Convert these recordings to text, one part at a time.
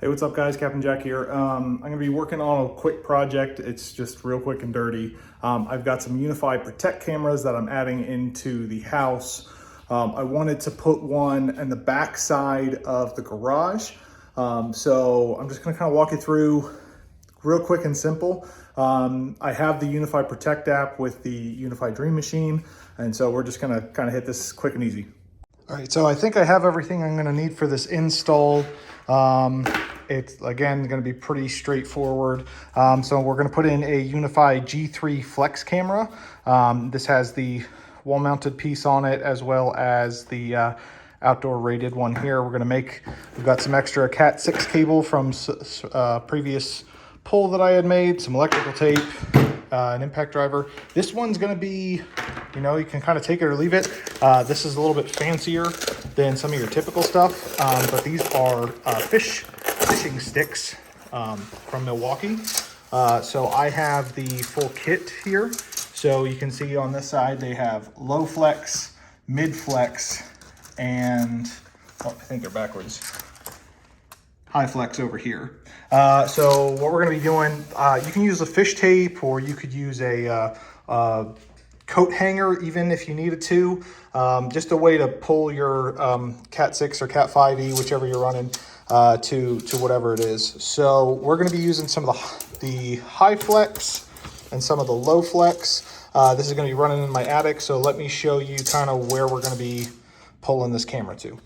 Hey, what's up guys? Captain Jack here. I'm gonna be working on a quick project. It's just real quick and dirty. I've got some Unifi Protect cameras that I'm adding into the house. I wanted to put one in the back side of the garage. So I'm just gonna kind of walk you through real quick and simple. I have the Unifi Protect app with the Unifi Dream Machine. And so we're just gonna kind of hit this quick and easy. All right, so I think I have everything I'm gonna need for this install. It's again gonna be pretty straightforward. So we're gonna put in a Unifi G3 Flex camera. This has the wall mounted piece on it as well as the outdoor rated one here. We've got some extra Cat 6 cable from previous pull that I had made, some electrical tape, an impact driver. This one's gonna be, you can kind of take it or leave it. This is a little bit fancier than some of your typical stuff, but these are fishing sticks from Milwaukee. So I have the full kit here. So you can see on this side, they have low flex, mid flex, and I think they're backwards. High flex over here. So what we're gonna be doing, you can use a fish tape or you could use a coat hanger even if you needed to. Just a way to pull your Cat 6 or Cat 5e, whichever you're running, to whatever it is. So we're gonna be using some of the high flex and some of the low flex. This is gonna be running in my attic, so let me show you kind of where we're gonna be pulling this camera to.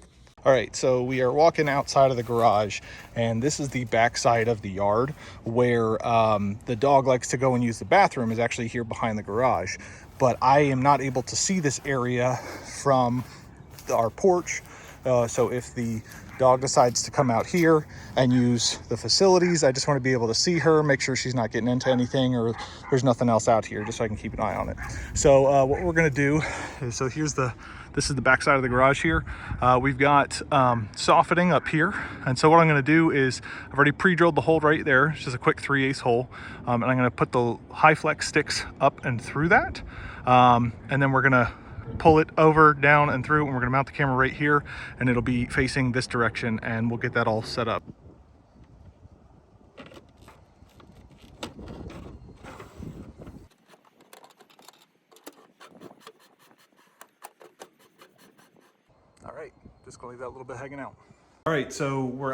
All right, so we are walking outside of the garage, and this is the back side of the yard where the dog likes to go and use the bathroom is actually here behind the garage. But I am not able to see this area from our porch. So if the dog decides to come out here and use the facilities, I just want to be able to see her, make sure she's not getting into anything or there's nothing else out here, just so I can keep an eye on it. So what we're gonna do is, this is the back side of the garage here. We've got softening up here. And so what I'm gonna do is, I've already pre-drilled the hole right there. It's just a quick 3/8 hole. And I'm gonna put the high flex sticks up and through that. And then we're gonna pull it over, down, and through, and we're gonna mount the camera right here, and it'll be facing this direction, and we'll get that all set up. All right, just gonna leave that little bit hanging out. All right, so we're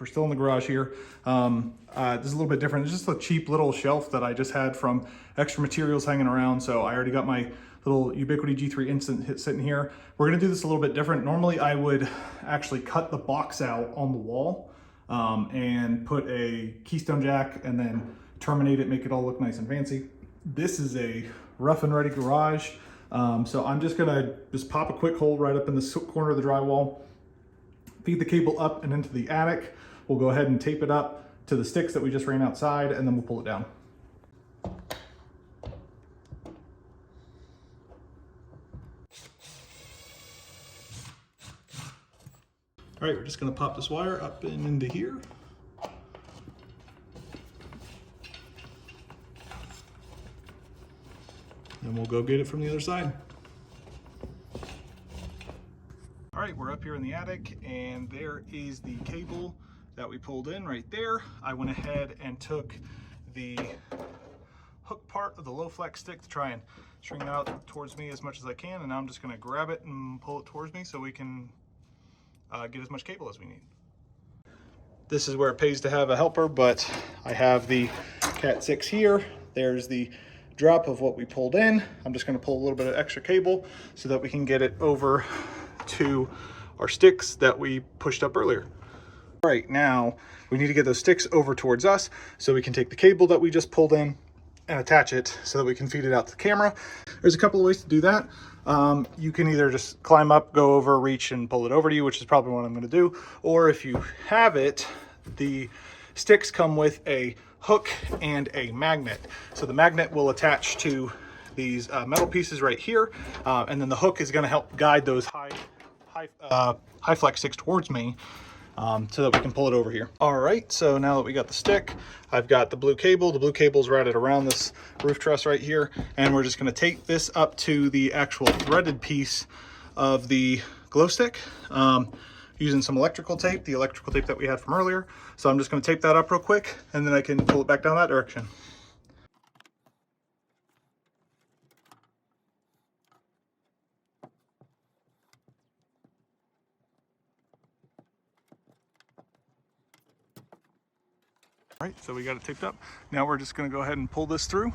still in the garage here. This is a little bit different. It's just a cheap little shelf that I just had from extra materials hanging around. So I already got my little Ubiquiti G3 Instant sitting here. We're gonna do this a little bit different. Normally I would actually cut the box out on the wall and put a keystone jack and then terminate it, make it all look nice and fancy. This is a rough and ready garage. So I'm just gonna pop a quick hole right up in the corner of the drywall, feed the cable up and into the attic. We'll go ahead and tape it up to the sticks that we just ran outside, and then we'll pull it down. All right, we're just gonna pop this wire up and into here. And we'll go get it from the other side. All right, we're up here in the attic, and there is the cable that we pulled in right there. I went ahead and took the hook part of the low flex stick to try and string it out towards me as much as I can, and now I'm just gonna grab it and pull it towards me so we can get as much cable as we need. This is where it pays to have a helper, but I have the Cat 6 here. There's the drop of what we pulled in. I'm just gonna pull a little bit of extra cable so that we can get it over to our sticks that we pushed up earlier. All right, now we need to get those sticks over towards us so we can take the cable that we just pulled in and attach it so that we can feed it out to the camera. There's a couple of ways to do that. You can either just climb up, go over, reach, and pull it over to you, which is probably what I'm gonna do. Or if you have it, the sticks come with a hook and a magnet. So the magnet will attach to these metal pieces right here, and then the hook is gonna help guide those high flex sticks towards me, so that we can pull it over here. All right, so now that we got the stick, I've got the blue cable. The blue cable's routed around this roof truss right here, and we're just gonna tape this up to the actual threaded piece of the glow stick. using some electrical tape, the electrical tape that we had from earlier. So I'm just going to tape that up real quick, and then I can pull it back down that direction. All right, so we got it taped up. Now we're just going to go ahead and pull this through.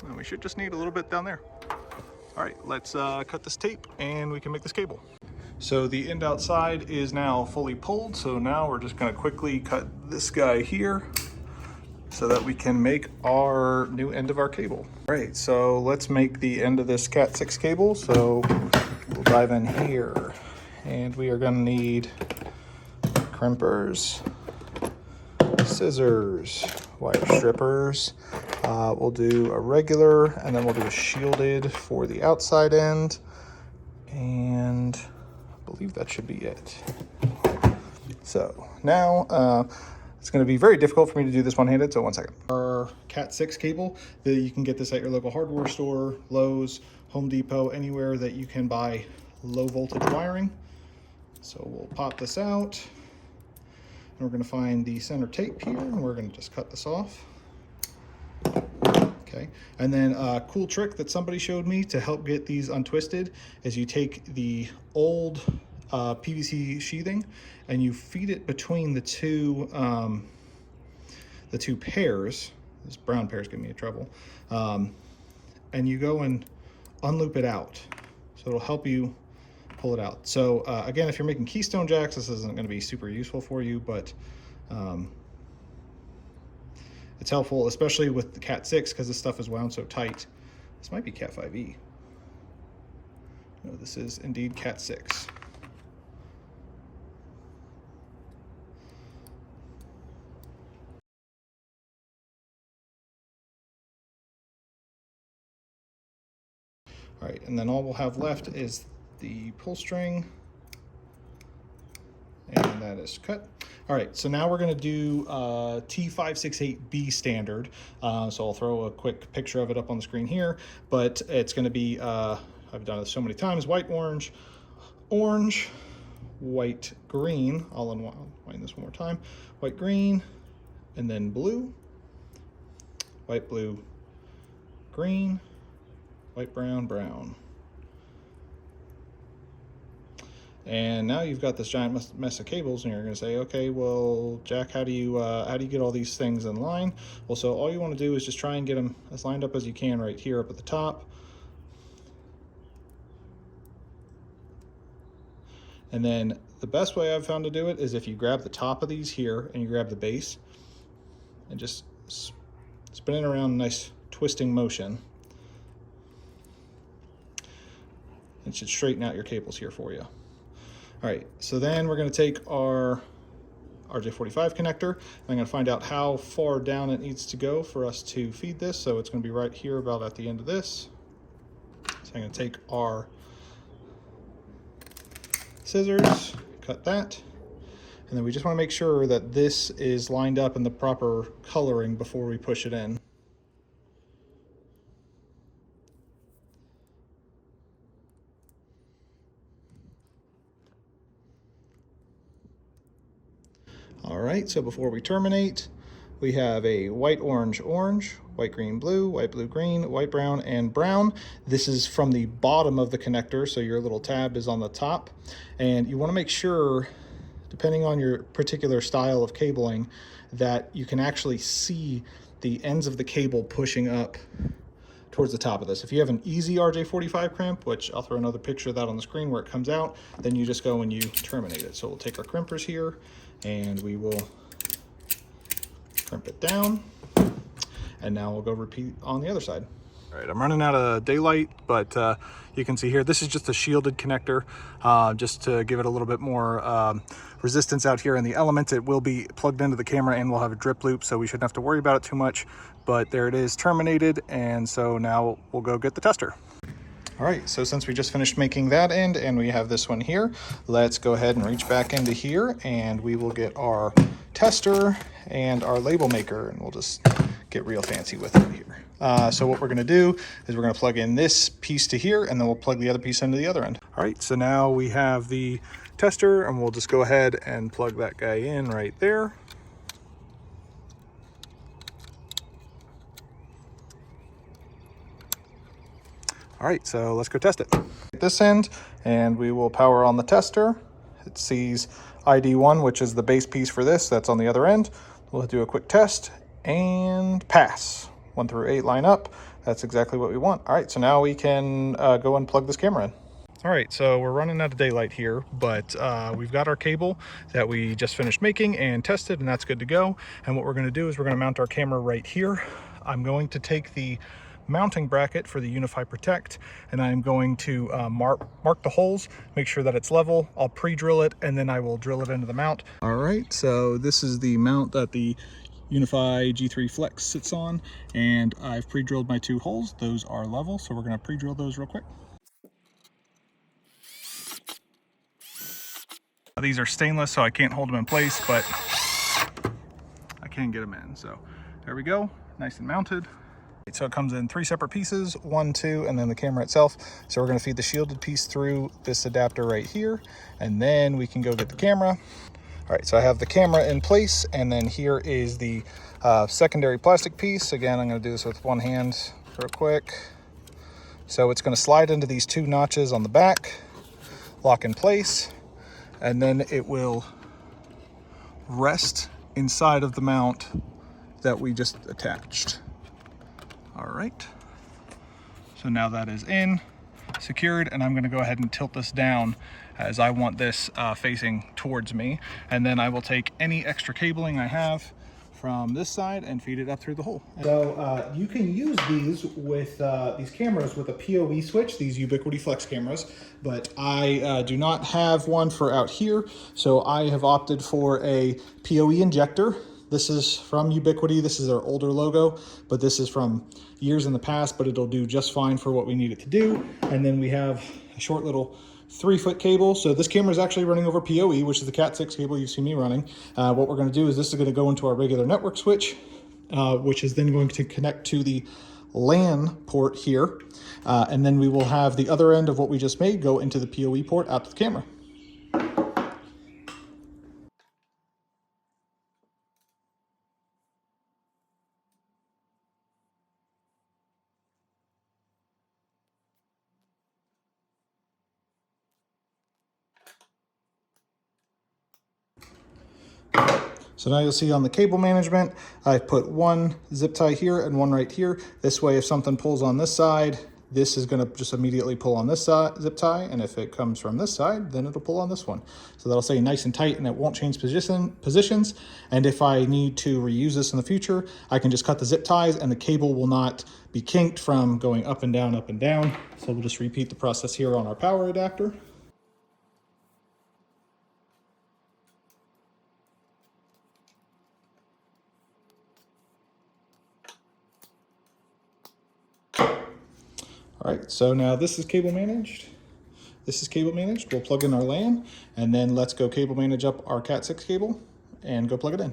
And we should just need a little bit down there. All right, let's cut this tape and we can make this cable. So the end outside is now fully pulled. So now we're just going to quickly cut this guy here so that we can make our new end of our cable. All right, so let's make the end of this Cat 6 cable. So we'll dive in here, and we are going to need crimpers, scissors, wire strippers. We'll do a regular, and then we'll do a shielded for the outside end, and I believe that should be it. So now it's going to be very difficult for me to do this one-handed, so one second. Our Cat 6 cable, you can get this at your local hardware store, Lowe's, Home Depot, anywhere that you can buy low voltage wiring. So we'll pop this out, and we're going to find the center tape here, and we're going to just cut this off. Okay, and then a cool trick that somebody showed me to help get these untwisted is you take the old PVC sheathing and you feed it between the two pairs. This brown pair is giving me trouble. And you go and unloop it out. So it'll help you pull it out. So again, if you're making keystone jacks, this isn't going to be super useful for you, but it's helpful, especially with the Cat 6, because this stuff is wound so tight. This might be Cat 5e. No, this is indeed Cat 6. All right, and then all we'll have left is the pull string, and that is cut. All right, so now we're gonna do T568B standard. So I'll throw a quick picture of it up on the screen here, but it's gonna be, I've done it so many times, white, orange, orange, white, green. I'll unwind this one more time. White, green, and then blue, white, blue, green, white, brown, brown. And now you've got this giant mess of cables, and you're going to say, okay, well, Jack, how do you get all these things in line? Well, so all you want to do is just try and get them as lined up as you can right here up at the top. And then the best way I've found to do it is if you grab the top of these here and you grab the base and just spin it around in a nice twisting motion. It should straighten out your cables here for you. All right, so then we're going to take our RJ45 connector, and I'm going to find out how far down it needs to go for us to feed this. So it's going to be right here about at the end of this. So I'm going to take our scissors, cut that, and then we just want to make sure that this is lined up in the proper coloring before we push it in. All right, so before we terminate, we have a white, orange, orange, white, green, blue, white, blue, green, white, brown, and brown. This is from the bottom of the connector, so your little tab is on the top. And you want to make sure, depending on your particular style of cabling, that you can actually see the ends of the cable pushing up towards the top of this. If you have an easy RJ45 crimp, which I'll throw another picture of that on the screen where it comes out, then you just go and you terminate it. So we'll take our crimpers here, and we will crimp it down, and now we'll go repeat on the other side. All right, I'm running out of daylight, but you can see here, this is just a shielded connector, just to give it a little bit more resistance out here in the elements. It will be plugged into the camera and we'll have a drip loop, so we shouldn't have to worry about it too much, but there it is terminated. And so now we'll go get the tester. All right, so since we just finished making that end and we have this one here, let's go ahead and reach back into here, and we will get our tester and our label maker, and we'll just get real fancy with it here. So what we're gonna do is we're gonna plug in this piece to here, and then we'll plug the other piece into the other end. All right, so now we have the tester, and we'll just go ahead and plug that guy in right there. All right, so let's go test it. At this end, and we will power on the tester. It sees ID1, which is the base piece for this. That's on the other end. We'll do a quick test and pass. 1 through 8 line up. That's exactly what we want. All right, so now we can go and plug this camera in. All right, so we're running out of daylight here, but we've got our cable that we just finished making and tested, and that's good to go. And what we're gonna do is we're gonna mount our camera right here. I'm going to take the mounting bracket for the Unifi Protect, and I'm going to mark the holes, make sure that it's level. I'll pre-drill it, and then I will drill it into the mount. All right, so this is the mount that the Unifi G3 Flex sits on, and I've pre-drilled my 2 holes. Those are level, so we're gonna pre-drill those real quick. These are stainless, so I can't hold them in place, but I can get them in. So there we go, nice and mounted. So it comes in 3 separate pieces, 1, 2, and then the camera itself. So we're gonna feed the shielded piece through this adapter right here, and then we can go get the camera. All right, so I have the camera in place, and then here is the secondary plastic piece. Again, I'm gonna do this with one hand real quick. So it's gonna slide into these 2 notches on the back, lock in place, and then it will rest inside of the mount that we just attached. All right, so now that is in, secured, and I'm gonna go ahead and tilt this down as I want this facing towards me. And then I will take any extra cabling I have from this side and feed it up through the hole. So you can use these with these cameras with a PoE switch, these Ubiquiti Flex cameras, but I do not have one for out here, so I have opted for a PoE injector. This is from Ubiquiti. This is their older logo, but this is from years in the past, but it'll do just fine for what we need it to do. And then we have a short little 3-foot cable. So this camera is actually running over PoE, which is the Cat 6 cable you've seen me running. What we're gonna do is this is gonna go into our regular network switch, which is then going to connect to the LAN port here. And then we will have the other end of what we just made go into the PoE port out to the camera. So now you'll see on the cable management, I put 1 zip tie here and 1 right here. This way, if something pulls on this side, this is gonna just immediately pull on this side, zip tie, and if it comes from this side, then it'll pull on this one. So that'll stay nice and tight, and it won't change positions. And if I need to reuse this in the future, I can just cut the zip ties, and the cable will not be kinked from going up and down, up and down. So we'll just repeat the process here on our power adapter. All right, so now this is cable managed. This is cable managed. We'll plug in our LAN, and then let's go cable manage up our Cat 6 cable and go plug it in.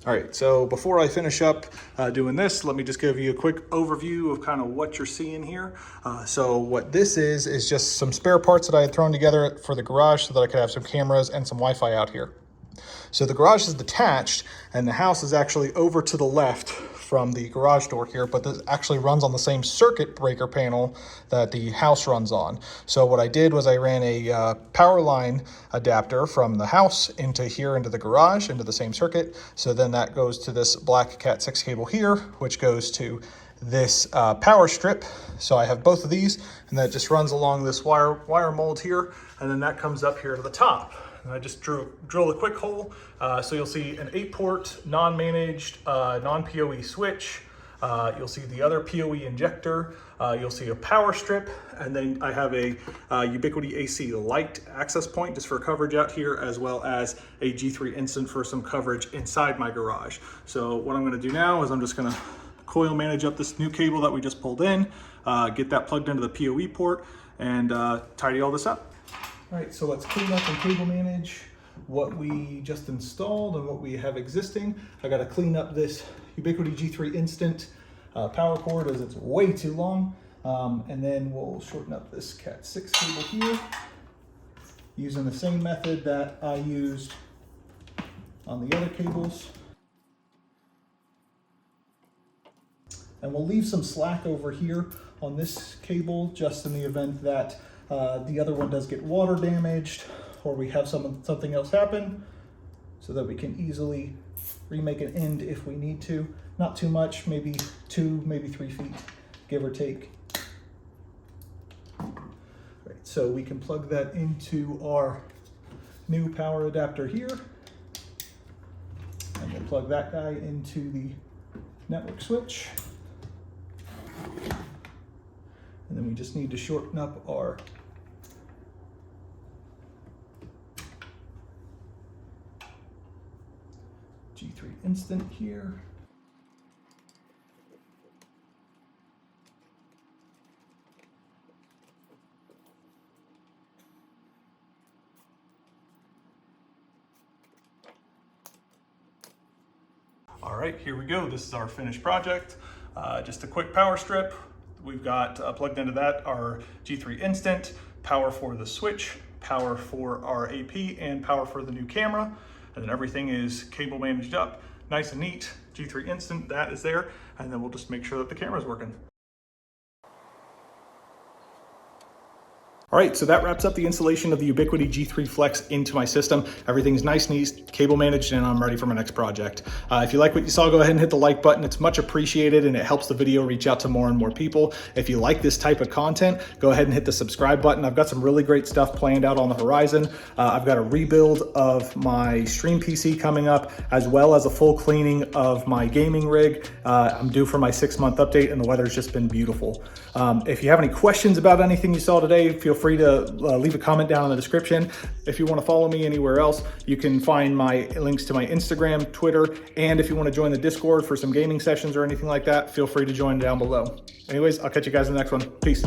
All right, so before I finish up doing this, let me just give you a quick overview of kind of what you're seeing here. So what this is just some spare parts that I had thrown together for the garage so that I could have some cameras and some Wi-Fi out here. So the garage is detached, and the house is actually over to the left from the garage door here, but this actually runs on the same circuit breaker panel that the house runs on. So what I did was I ran a power line adapter from the house into here, into the garage, into the same circuit. So then that goes to this black Cat 6 cable here, which goes to this power strip. So I have both of these, and that just runs along this wire mold here, and then that comes up here to the top. And I just drilled a quick hole. So you'll see an 8-port, non-managed, non-PoE switch. You'll see the other PoE injector. You'll see a power strip, and then I have a Ubiquiti AC light access point just for coverage out here, as well as a G3 Instant for some coverage inside my garage. So what I'm going to do now is I'm just going to coil manage up this new cable that we just pulled in, get that plugged into the PoE port, and tidy all this up. All right, so let's clean up and cable manage what we just installed and what we have existing. I got to clean up this Ubiquiti G3 Instant power cord as it's way too long. And then we'll shorten up this Cat 6 cable here using the same method that I used on the other cables. And we'll leave some slack over here on this cable just in the event that the other one does get water damaged or we have something else happen, so that we can easily remake an end if we need to. Not too much, maybe 2, maybe 3 feet, give or take. Right, so we can plug that into our new power adapter here. And we'll plug that guy into the network switch. And then we just need to shorten up our G3 Instant here. All right, here we go. This is our finished project. Just a quick power strip. We've got plugged into that our G3 Instant, power for the switch, power for our AP, and power for the new camera. And then everything is cable managed up, nice and neat. G3 Instant, that is there. And then we'll just make sure that the camera is working. All right, so that wraps up the installation of the Ubiquiti G3 Flex into my system. Everything's nice and easy, cable managed, and I'm ready for my next project. If you like what you saw, go ahead and hit the like button. It's much appreciated, and it helps the video reach out to more and more people. If you like this type of content, go ahead and hit the subscribe button. I've got some really great stuff planned out on the horizon. I've got a rebuild of my stream PC coming up, as well as a full cleaning of my gaming rig. I'm due for my 6-month update, and the weather's just been beautiful. If you have any questions about anything you saw today, feel free to leave a comment down in the description. If you want to follow me anywhere else, you can find my links to my Instagram, Twitter, and if you want to join the Discord for some gaming sessions or anything like that, feel free to join down below. Anyways, I'll catch you guys in the next one. Peace.